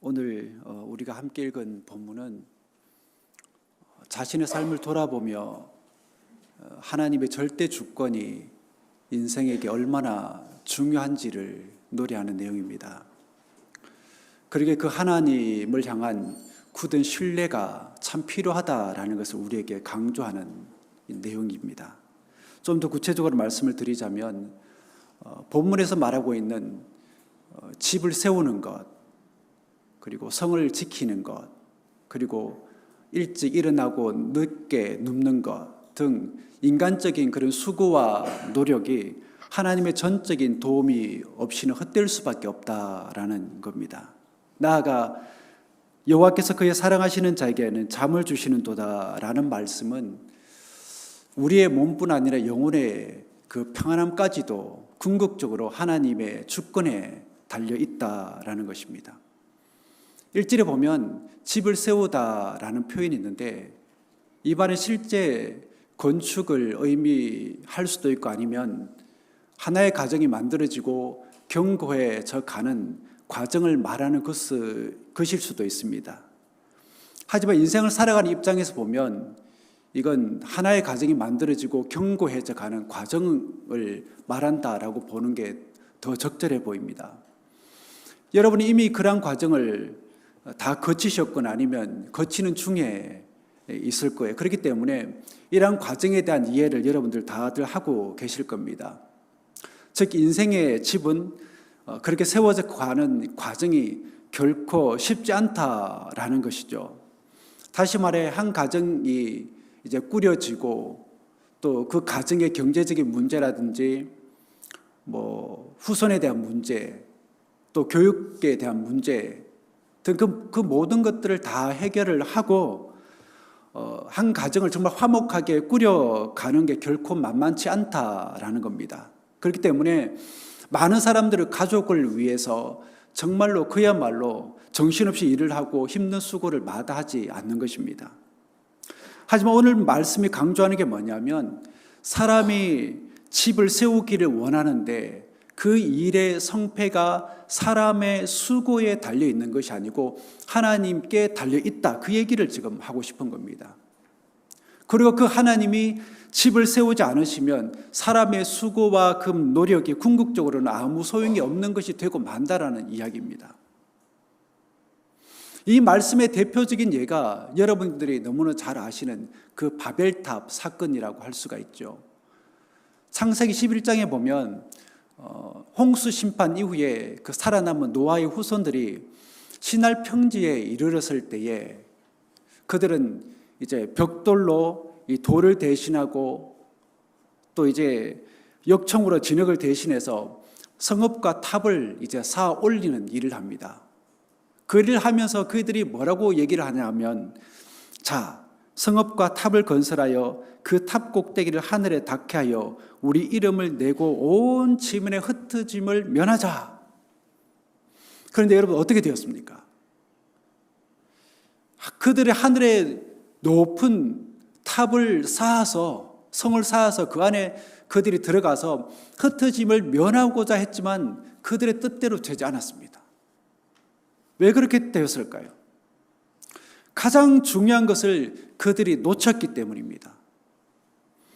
오늘 우리가 함께 읽은 본문은 자신의 삶을 돌아보며 하나님의 절대 주권이 인생에게 얼마나 중요한지를 노래하는 내용입니다. 그러게 그 하나님을 향한 굳은 신뢰가 참 필요하다라는 것을 우리에게 강조하는 내용입니다. 좀 더 구체적으로 말씀을 드리자면 본문에서 말하고 있는 집을 세우는 것, 그리고 성을 지키는 것, 그리고 일찍 일어나고 늦게 눕는 것 등 인간적인 그런 수고와 노력이 하나님의 전적인 도움이 없이는 헛될 수밖에 없다라는 겁니다. 나아가 여호와께서 그의 사랑하시는 자에게는 잠을 주시는도다라는 말씀은 우리의 몸뿐 아니라 영혼의 그 평안함까지도 궁극적으로 하나님의 주권에 달려 있다라는 것입니다. 1절에 보면 집을 세우다라는 표현이 있는데 이 말은 실제 건축을 의미할 수도 있고 아니면 하나의 가정이 만들어지고 경고해져 가는 과정을 말하는 것일 수도 있습니다. 하지만 인생을 살아가는 입장에서 보면 이건 하나의 가정이 만들어지고 견고해져 가는 과정을 말한다라고 보는 게 더 적절해 보입니다. 여러분이 이미 그러한 과정을 다 거치셨거나 아니면 거치는 중에 있을 거예요. 그렇기 때문에 이러한 과정에 대한 이해를 여러분들 다들 하고 계실 겁니다. 즉 인생의 집은 그렇게 세워져 가는 과정이 결코 쉽지 않다라는 것이죠. 다시 말해 한 가정이 이제 꾸려지고 또 그 가정의 경제적인 문제라든지 후손에 대한 문제, 또 교육에 대한 문제 등 그 모든 것들을 다 해결을 하고 한 가정을 정말 화목하게 꾸려가는 게 결코 만만치 않다라는 겁니다. 그렇기 때문에 많은 사람들을 가족을 위해서 정말로 그야말로 정신없이 일을 하고 힘든 수고를 마다하지 않는 것입니다. 하지만 오늘 말씀이 강조하는 게 뭐냐면 사람이 집을 세우기를 원하는데 그 일의 성패가 사람의 수고에 달려 있는 것이 아니고 하나님께 달려 있다. 그 얘기를 지금 하고 싶은 겁니다. 그리고 그 하나님이 집을 세우지 않으시면 사람의 수고와 그 노력이 궁극적으로는 아무 소용이 없는 것이 되고 만다라는 이야기입니다. 이 말씀의 대표적인 예가 여러분들이 너무나 잘 아시는 그 바벨탑 사건이라고 할 수가 있죠. 창세기 11장에 보면 홍수 심판 이후에 그 살아남은 노아의 후손들이 시날 평지에 이르렀을 때에 그들은 이제 벽돌로 이 돌을 대신하고 또 이제 역청으로 진흙을 대신해서 성읍과 탑을 이제 쌓아 올리는 일을 합니다. 그 일을 하면서 그들이 뭐라고 얘기를 하냐면, 자, 성읍과 탑을 건설하여 그 탑 꼭대기를 하늘에 닿게 하여 우리 이름을 내고 온 지면의 흩어짐을 면하자. 그런데 여러분 어떻게 되었습니까? 그들의 하늘에 높은 탑을 쌓아서 성을 쌓아서 그 안에 그들이 들어가서 흩어짐을 면하고자 했지만 그들의 뜻대로 되지 않았습니다. 왜 그렇게 되었을까요? 가장 중요한 것을 그들이 놓쳤기 때문입니다.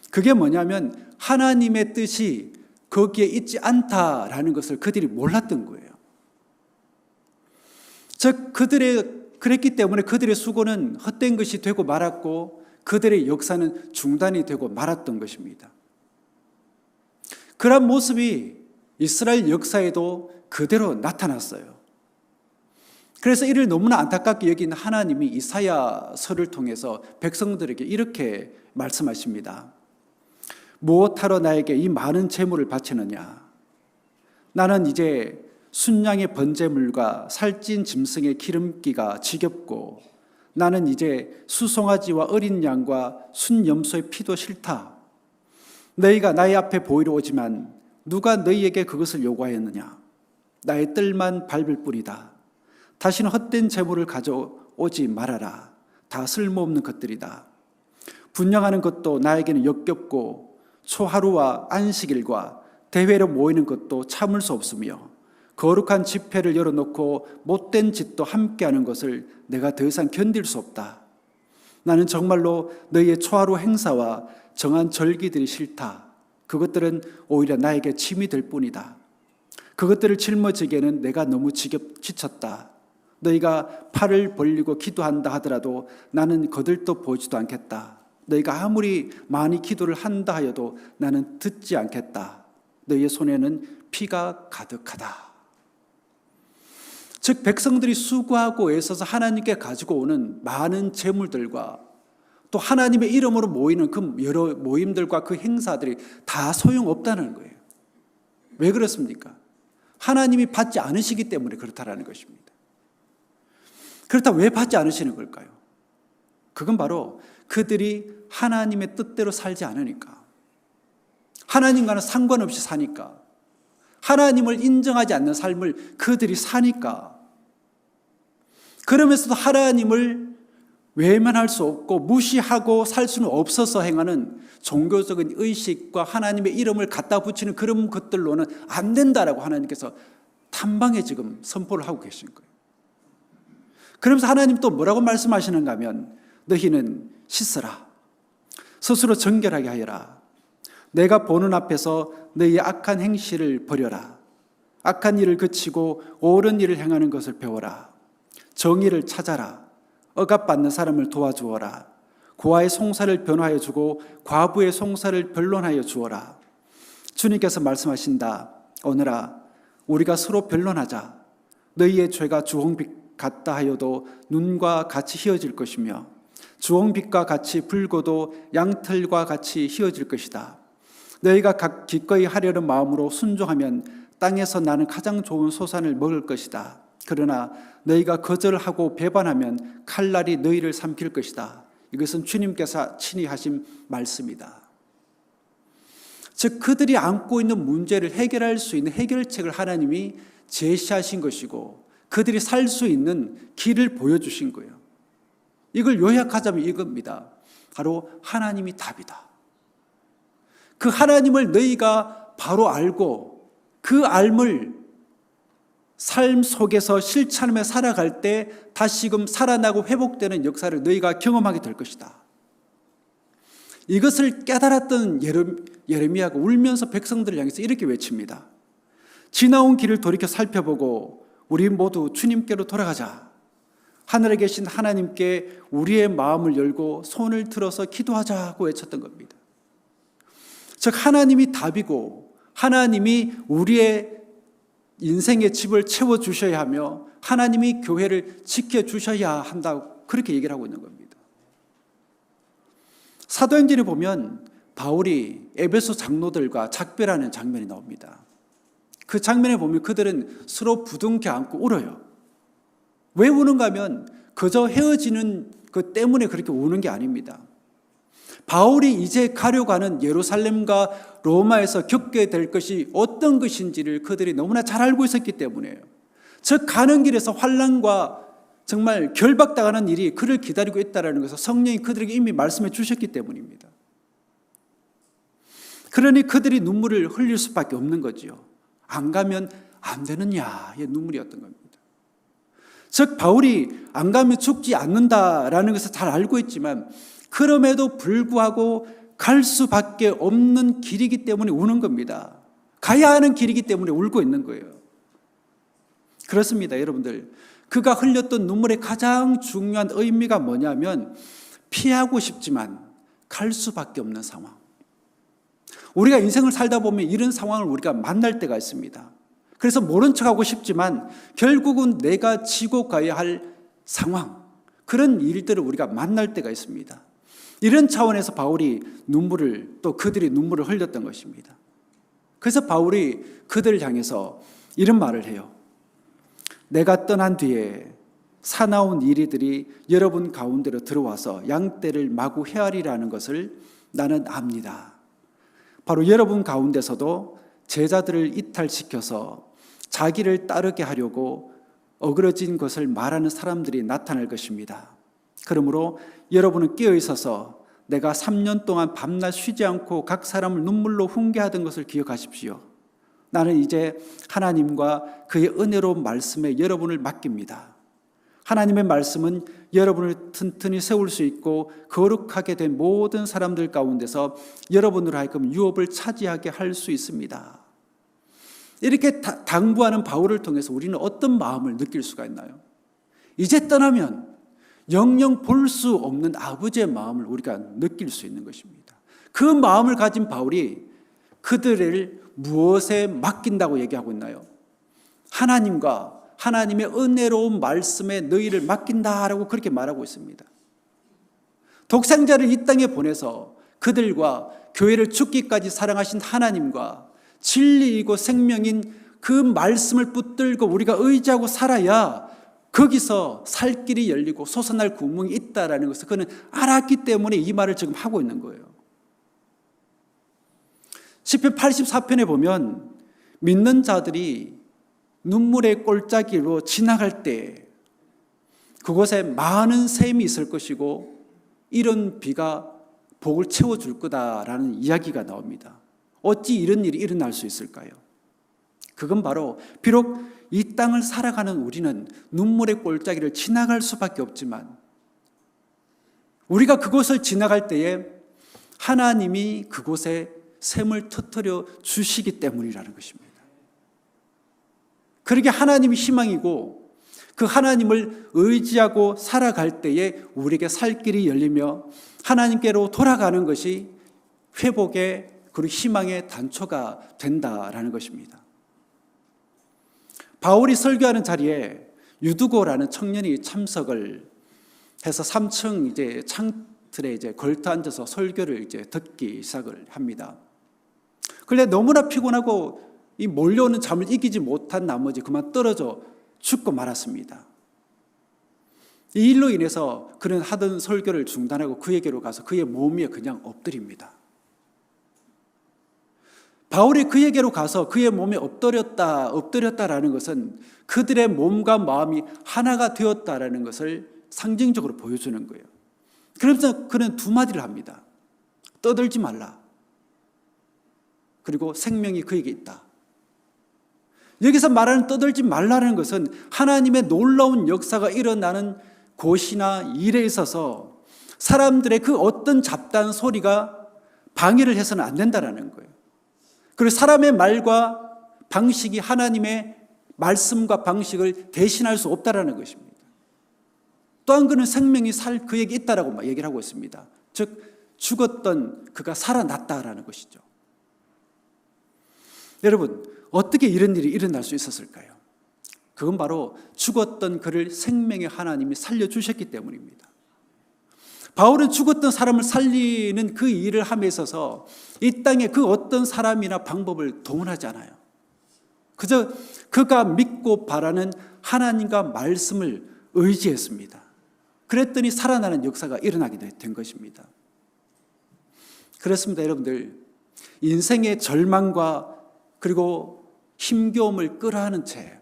그게 뭐냐면 하나님의 뜻이 거기에 있지 않다라는 것을 그들이 몰랐던 거예요. 즉 그랬기 때문에 그들의 수고는 헛된 것이 되고 말았고 그들의 역사는 중단이 되고 말았던 것입니다. 그런 모습이 이스라엘 역사에도 그대로 나타났어요. 그래서 이를 너무나 안타깝게 여긴 하나님이 이사야서를 통해서 백성들에게 이렇게 말씀하십니다. 무엇하러 나에게 이 많은 재물을 바치느냐? 나는 이제 순양의 번제물과 살찐 짐승의 기름기가 지겹고 나는 이제 수송아지와 어린 양과 순염소의 피도 싫다. 너희가 나의 앞에 보이러 오지만 누가 너희에게 그것을 요구하였느냐? 나의 뜰만 밟을 뿐이다. 다시는 헛된 재물을 가져오지 말아라. 다 쓸모없는 것들이다. 분양하는 것도 나에게는 역겹고 초하루와 안식일과 대회로 모이는 것도 참을 수 없으며 거룩한 집회를 열어놓고 못된 짓도 함께하는 것을 내가 더 이상 견딜 수 없다. 나는 정말로 너희의 초하루 행사와 정한 절기들이 싫다. 그것들은 오히려 나에게 침이 될 뿐이다. 그것들을 짊어지기에는 내가 너무 지쳤다. 너희가 팔을 벌리고 기도한다 하더라도 나는 거들떠 보지도 않겠다. 너희가 아무리 많이 기도를 한다 하여도 나는 듣지 않겠다. 너희의 손에는 피가 가득하다. 즉 백성들이 수고하고 애써서 하나님께 가지고 오는 많은 재물들과 또 하나님의 이름으로 모이는 그 여러 모임들과 그 행사들이 다 소용없다는 거예요. 왜 그렇습니까? 하나님이 받지 않으시기 때문에 그렇다라는 것입니다. 그렇다면 왜 받지 않으시는 걸까요? 그건 바로 그들이 하나님의 뜻대로 살지 않으니까, 하나님과는 상관없이 사니까, 하나님을 인정하지 않는 삶을 그들이 사니까, 그러면서도 하나님을 외면할 수 없고 무시하고 살 수는 없어서 행하는 종교적인 의식과 하나님의 이름을 갖다 붙이는 그런 것들로는 안 된다라고 하나님께서 단방에 지금 선포를 하고 계신 거예요. 그러면서 하나님 또 뭐라고 말씀하시는가 하면 너희는 씻으라. 스스로 정결하게 하여라. 내가 보는 앞에서 너희의 악한 행실을 버려라. 악한 일을 그치고 옳은 일을 행하는 것을 배워라. 정의를 찾아라. 억압받는 사람을 도와주어라. 고아의 송사를 변화하여 주고 과부의 송사를 변론하여 주어라. 주님께서 말씀하신다. 오늘아 우리가 서로 변론하자. 너희의 죄가 주홍빛 같다 하여도 눈과 같이 희어질 것이며 주홍빛과 같이 붉어도 양털과 같이 희어질 것이다. 너희가 각 기꺼이 하려는 마음으로 순종하면 땅에서 나는 가장 좋은 소산을 먹을 것이다. 그러나 너희가 거절하고 배반하면 칼날이 너희를 삼킬 것이다. 이것은 주님께서 친히 하신 말씀이다. 즉 그들이 안고 있는 문제를 해결할 수 있는 해결책을 하나님이 제시하신 것이고 그들이 살 수 있는 길을 보여주신 거예요. 이걸 요약하자면 이겁니다. 바로 하나님이 답이다. 그 하나님을 너희가 바로 알고 그 알을 삶 속에서 실천하며 살아갈 때 다시금 살아나고 회복되는 역사를 너희가 경험하게 될 것이다. 이것을 깨달았던 예레미야가 울면서 백성들을 향해서 이렇게 외칩니다. 지나온 길을 돌이켜 살펴보고 우리 모두 주님께로 돌아가자. 하늘에 계신 하나님께 우리의 마음을 열고 손을 들어서 기도하자고 외쳤던 겁니다. 즉 하나님이 답이고 하나님이 우리의 인생의 집을 채워주셔야 하며 하나님이 교회를 지켜주셔야 한다고 그렇게 얘기를 하고 있는 겁니다. 사도행전에 보면 바울이 에베소 장로들과 작별하는 장면이 나옵니다. 그 장면에 보면 그들은 서로 부둥켜 안고 울어요. 왜 우는가 하면 그저 헤어지는 것 때문에 그렇게 우는 게 아닙니다. 바울이 이제 가려고 하는 예루살렘과 로마에서 겪게 될 것이 어떤 것인지를 그들이 너무나 잘 알고 있었기 때문이에요. 즉 가는 길에서 환난과 정말 결박당하는 일이 그를 기다리고 있다는 것을 성령이 그들에게 이미 말씀해 주셨기 때문입니다. 그러니 그들이 눈물을 흘릴 수밖에 없는 거지요. 안 가면 안 되느냐의 눈물이었던 겁니다. 즉 바울이 안 가면 죽지 않는다라는 것을 잘 알고 있지만 그럼에도 불구하고 갈 수밖에 없는 길이기 때문에 우는 겁니다. 가야 하는 길이기 때문에 울고 있는 거예요. 그렇습니다, 여러분들. 그가 흘렸던 눈물의 가장 중요한 의미가 뭐냐면 피하고 싶지만 갈 수밖에 없는 상황. 우리가 인생을 살다 보면 이런 상황을 우리가 만날 때가 있습니다. 그래서 모른 척하고 싶지만 결국은 내가 지고 가야 할 상황, 그런 일들을 우리가 만날 때가 있습니다. 이런 차원에서 바울이 또 그들이 눈물을 흘렸던 것입니다. 그래서 바울이 그들을 향해서 이런 말을 해요. 내가 떠난 뒤에 사나운 이리들이 여러분 가운데로 들어와서 양떼를 마구 헤아리라는 것을 나는 압니다. 바로 여러분 가운데서도 제자들을 이탈시켜서 자기를 따르게 하려고 어그러진 것을 말하는 사람들이 나타날 것입니다. 그러므로 여러분은 깨어 있어서 내가 3년 동안 밤낮 쉬지 않고 각 사람을 눈물로 훈계하던 것을 기억하십시오. 나는 이제 하나님과 그의 은혜로운 말씀에 여러분을 맡깁니다. 하나님의 말씀은 여러분을 튼튼히 세울 수 있고 거룩하게 된 모든 사람들 가운데서 여러분으로 하여금 유업을 차지하게 할 수 있습니다. 이렇게 당부하는 바울을 통해서 우리는 어떤 마음을 느낄 수가 있나요? 이제 떠나면 영영 볼 수 없는 아버지의 마음을 우리가 느낄 수 있는 것입니다. 그 마음을 가진 바울이 그들을 무엇에 맡긴다고 얘기하고 있나요? 하나님과 하나님의 은혜로운 말씀에 너희를 맡긴다라고 그렇게 말하고 있습니다. 독생자를 이 땅에 보내서 그들과 교회를 죽기까지 사랑하신 하나님과 진리이고 생명인 그 말씀을 붙들고 우리가 의지하고 살아야 거기서 살 길이 열리고 솟아날 구멍이 있다라는 것을 그는 알았기 때문에 이 말을 지금 하고 있는 거예요. 시편 84편에 보면 믿는 자들이 눈물의 골짜기로 지나갈 때 그곳에 많은 샘이 있을 것이고 이런 비가 복을 채워줄 거다라는 이야기가 나옵니다. 어찌 이런 일이 일어날 수 있을까요? 그건 바로 비록 이 땅을 살아가는 우리는 눈물의 골짜기를 지나갈 수밖에 없지만 우리가 그곳을 지나갈 때에 하나님이 그곳에 샘을 터뜨려 주시기 때문이라는 것입니다. 그렇게 하나님이 희망이고 그 하나님을 의지하고 살아갈 때에 우리에게 살 길이 열리며 하나님께로 돌아가는 것이 회복의 그리고 희망의 단초가 된다라는 것입니다. 바울이 설교하는 자리에 유두고라는 청년이 참석을 해서 3층 창틀에 걸터 앉아서 설교를 듣기 시작을 합니다. 그런데 너무나 피곤하고 이 몰려오는 잠을 이기지 못한 나머지 그만 떨어져 죽고 말았습니다. 이 일로 인해서 그는 하던 설교를 중단하고 그에게로 가서 그의 몸 위에 그냥 엎드립니다. 바울이 그에게로 가서 그의 몸에 엎드렸다라는 것은 그들의 몸과 마음이 하나가 되었다라는 것을 상징적으로 보여주는 거예요. 그러면서 그는 두 마디를 합니다. 떠들지 말라. 그리고 생명이 그에게 있다. 여기서 말하는 떠들지 말라는 것은 하나님의 놀라운 역사가 일어나는 곳이나 일에 있어서 사람들의 그 어떤 잡다한 소리가 방해를 해서는 안 된다는 거예요. 그리고 사람의 말과 방식이 하나님의 말씀과 방식을 대신할 수 없다는 것입니다. 또한 그는 생명이 그에게 있다라고 얘기를 하고 있습니다. 즉 죽었던 그가 살아났다라는 것이죠. 여러분, 어떻게 이런 일이 일어날 수 있었을까요? 그건 바로 죽었던 그를 생명의 하나님이 살려주셨기 때문입니다. 바울은 죽었던 사람을 살리는 그 일을 함에 있어서 이 땅에 그 어떤 사람이나 방법을 동원하지 않아요. 그저 그가 믿고 바라는 하나님과 말씀을 의지했습니다. 그랬더니 살아나는 역사가 일어나게 된 것입니다. 그렇습니다, 여러분들. 인생의 절망과 그리고 힘겨움을 끌어안은 채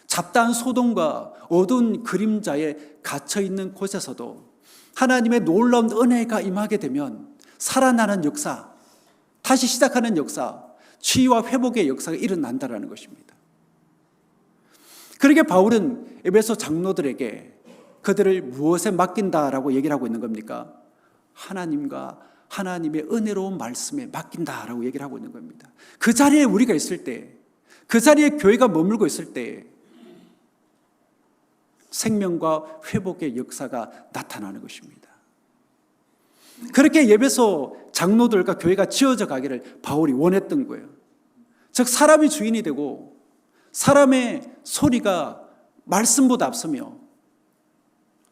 잡다한 소동과 어두운 그림자에 갇혀있는 곳에서도 하나님의 놀라운 은혜가 임하게 되면 살아나는 역사, 다시 시작하는 역사, 치유와 회복의 역사가 일어난다는 것입니다. 그러게 바울은 에베소 장로들에게 그들을 무엇에 맡긴다라고 얘기를 하고 있는 겁니까? 하나님과 하나님의 은혜로운 말씀에 맡긴다라고 얘기를 하고 있는 겁니다. 그 자리에 우리가 있을 때, 그 자리에 교회가 머물고 있을 때 생명과 회복의 역사가 나타나는 것입니다. 그렇게 에베소 장로들과 교회가 지어져 가기를 바울이 원했던 거예요. 즉 사람이 주인이 되고 사람의 소리가 말씀보다 앞서며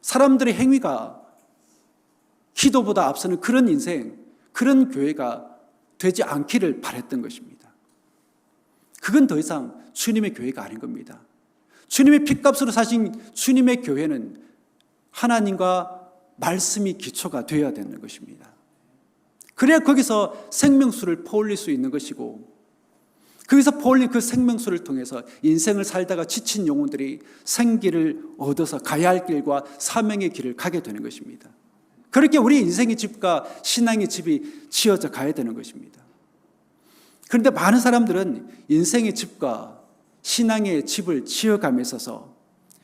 사람들의 행위가 기도보다 앞서는 그런 인생, 그런 교회가 되지 않기를 바랬던 것입니다. 그건 더 이상 주님의 교회가 아닌 겁니다. 주님의 핏값으로 사신 주님의 교회는 하나님과 말씀이 기초가 되어야 되는 것입니다. 그래야 거기서 생명수를 퍼올릴 수 있는 것이고 거기서 퍼올린 그 생명수를 통해서 인생을 살다가 지친 영혼들이 생기를 얻어서 가야 할 길과 사명의 길을 가게 되는 것입니다. 그렇게 우리 인생의 집과 신앙의 집이 지어져 가야 되는 것입니다. 그런데 많은 사람들은 인생의 집과 신앙의 집을 지어감에 있어서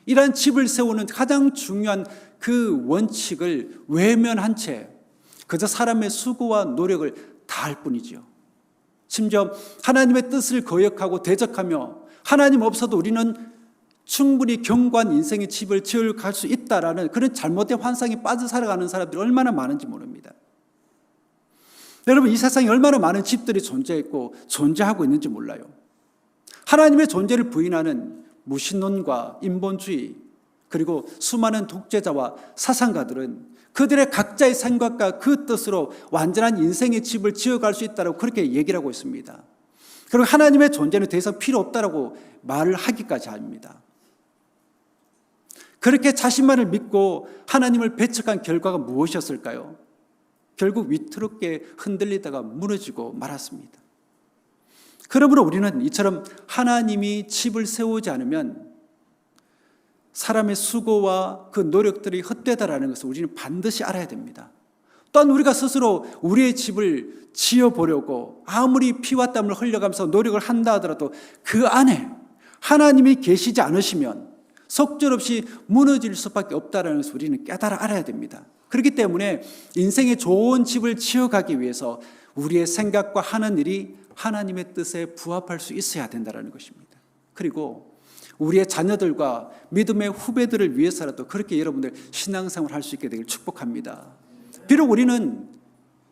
이러한 집을 세우는 가장 중요한 그 원칙을 외면한 채 그저 사람의 수고와 노력을 다할 뿐이지요. 심지어 하나님의 뜻을 거역하고 대적하며 하나님 없어도 우리는 충분히 견고한 인생의 집을 지어갈 수 있다라는 그런 잘못된 환상에 빠져 살아가는 사람들이 얼마나 많은지 모릅니다. 여러분, 이 세상에 얼마나 많은 집들이 존재했고 존재하고 있는지 몰라요. 하나님의 존재를 부인하는 무신론과 인본주의 그리고 수많은 독재자와 사상가들은 그들의 각자의 생각과 그 뜻으로 완전한 인생의 집을 지어갈 수 있다고 그렇게 얘기를 하고 있습니다. 그리고 하나님의 존재는 더 이상 필요 없다라고 말을 하기까지 합니다. 그렇게 자신만을 믿고 하나님을 배척한 결과가 무엇이었을까요? 결국 위태롭게 흔들리다가 무너지고 말았습니다. 그러므로 우리는 이처럼 하나님이 집을 세우지 않으면 사람의 수고와 그 노력들이 헛되다라는 것을 우리는 반드시 알아야 됩니다. 또한 우리가 스스로 우리의 집을 지어보려고 아무리 피와 땀을 흘려가면서 노력을 한다 하더라도 그 안에 하나님이 계시지 않으시면 속절없이 무너질 수밖에 없다는 것을 우리는 깨달아 알아야 됩니다. 그렇기 때문에 인생의 좋은 집을 지어가기 위해서 우리의 생각과 하는 일이 하나님의 뜻에 부합할 수 있어야 된다는 것입니다. 그리고 우리의 자녀들과 믿음의 후배들을 위해서라도 그렇게 여러분들 신앙생활을 할 수 있게 되길 축복합니다. 비록 우리는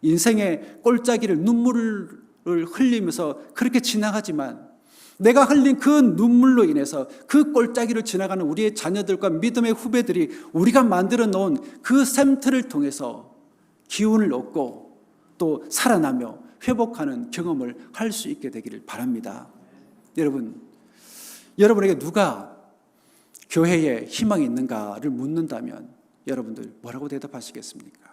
인생의 꼴짜기를 눈물을 흘리면서 그렇게 지나가지만 내가 흘린 그 눈물로 인해서 그 꼴짜기를 지나가는 우리의 자녀들과 믿음의 후배들이 우리가 만들어 놓은 그 샘틀을 통해서 기운을 얻고 또 살아나며 회복하는 경험을 할 수 있게 되기를 바랍니다. 여러분에게 누가 교회에 희망이 있는가를 묻는다면 여러분들 뭐라고 대답하시겠습니까?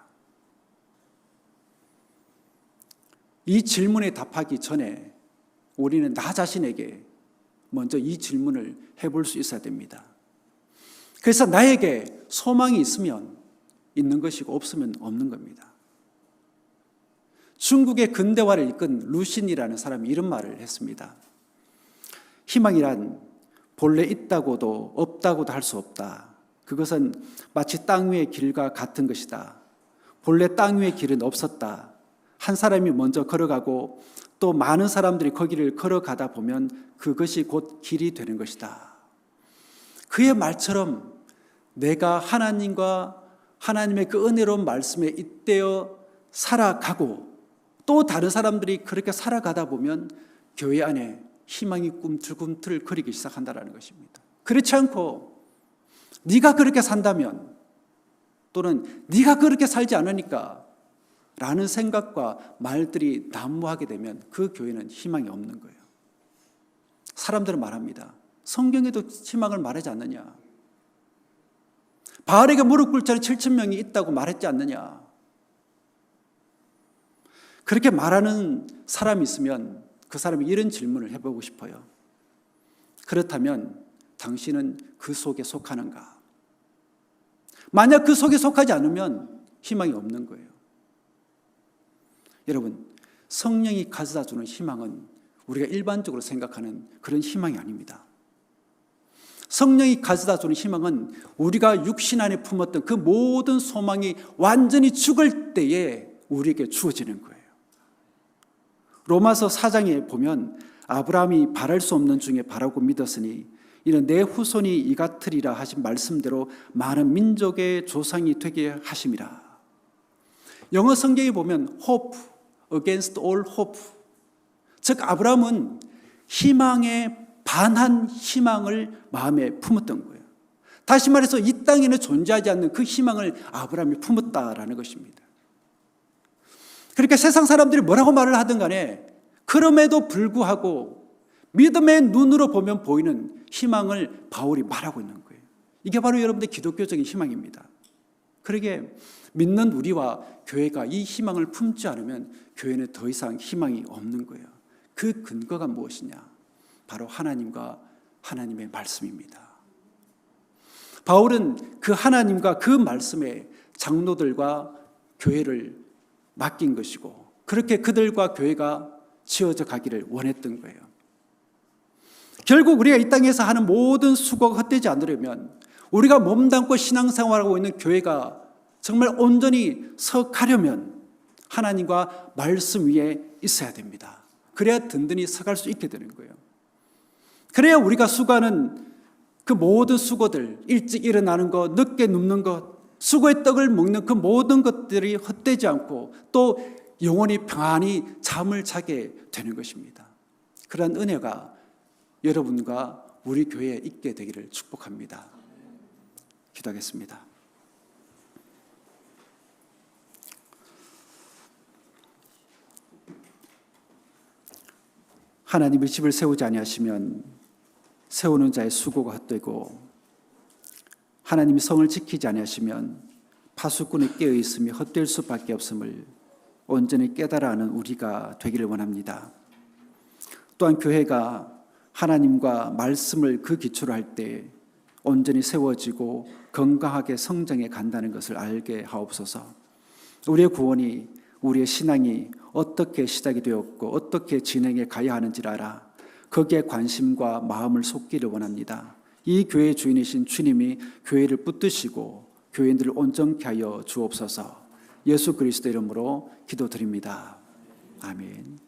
이 질문에 답하기 전에 우리는 나 자신에게 먼저 이 질문을 해볼 수 있어야 됩니다. 그래서 나에게 소망이 있으면 있는 것이고 없으면 없는 겁니다. 중국의 근대화를 이끈 루신이라는 사람이 이런 말을 했습니다. 희망이란 본래 있다고도 없다고도 할 수 없다. 그것은 마치 땅 위의 길과 같은 것이다. 본래 땅 위의 길은 없었다. 한 사람이 먼저 걸어가고 또 많은 사람들이 거기를 걸어가다 보면 그것이 곧 길이 되는 것이다. 그의 말처럼 내가 하나님과 하나님의 그 은혜로운 말씀에 잇대어 살아가고 또 다른 사람들이 그렇게 살아가다 보면 교회 안에 희망이 꿈틀꿈틀 거리기 시작한다는 것입니다. 그렇지 않고 네가 그렇게 산다면 또는 네가 그렇게 살지 않으니까 라는 생각과 말들이 난무하게 되면 그 교회는 희망이 없는 거예요. 사람들은 말합니다. 성경에도 희망을 말하지 않느냐. 바알에게 무릎 꿇을 자는 7,000명이 있다고 말했지 않느냐. 그렇게 말하는 사람이 있으면 그 사람이 이런 질문을 해보고 싶어요. 그렇다면 당신은 그 속에 속하는가? 만약 그 속에 속하지 않으면 희망이 없는 거예요. 여러분, 성령이 가져다 주는 희망은 우리가 일반적으로 생각하는 그런 희망이 아닙니다. 성령이 가져다 주는 희망은 우리가 육신 안에 품었던 그 모든 소망이 완전히 죽을 때에 우리에게 주어지는 거예요. 로마서 4장에 보면 아브라함이 바랄 수 없는 중에 바라고 믿었으니 이는 내 후손이 이 같으리라 하신 말씀대로 많은 민족의 조상이 되게 하심이라. 영어 성경에 보면 hope against all hope, 즉 아브라함은 희망에 반한 희망을 마음에 품었던 거예요. 다시 말해서 이 땅에는 존재하지 않는 그 희망을 아브라함이 품었다라는 것입니다. 그러니까 세상 사람들이 뭐라고 말을 하든 간에 그럼에도 불구하고 믿음의 눈으로 보면 보이는 희망을 바울이 말하고 있는 거예요. 이게 바로 여러분들의 기독교적인 희망입니다. 그러게 믿는 우리와 교회가 이 희망을 품지 않으면 교회는 더 이상 희망이 없는 거예요. 그 근거가 무엇이냐? 바로 하나님과 하나님의 말씀입니다. 바울은 그 하나님과 그 말씀에 장로들과 교회를 맡긴 것이고 그렇게 그들과 교회가 지어져 가기를 원했던 거예요. 결국 우리가 이 땅에서 하는 모든 수고가 헛되지 않으려면 우리가 몸담고 신앙생활하고 있는 교회가 정말 온전히 서 가려면 하나님과 말씀 위에 있어야 됩니다. 그래야 든든히 서갈 수 있게 되는 거예요. 그래야 우리가 수고하는 그 모든 수고들, 일찍 일어나는 것, 늦게 눕는 것, 수고의 떡을 먹는 그 모든 것들이 헛되지 않고 또 영원히 평안히 잠을 자게 되는 것입니다. 그런 은혜가 여러분과 우리 교회에 있게 되기를 축복합니다. 기도하겠습니다. 하나님의 집을 세우지 아니하시면 세우는 자의 수고가 헛되고 하나님이 성을 지키지 아니하시면 파수꾼이 깨어 있음이 헛될 수밖에 없음을 온전히 깨달아 아는 우리가 되기를 원합니다. 또한 교회가 하나님과 말씀을 그 기초로 할 때 온전히 세워지고 건강하게 성장해 간다는 것을 알게 하옵소서. 우리의 구원이, 우리의 신앙이 어떻게 시작이 되었고 어떻게 진행해 가야 하는지를 알아 거기에 관심과 마음을 쏟기를 원합니다. 이 교회의 주인이신 주님이 교회를 붙드시고 교인들을 온전케 하여 주옵소서. 예수 그리스도 이름으로 기도드립니다. 아멘.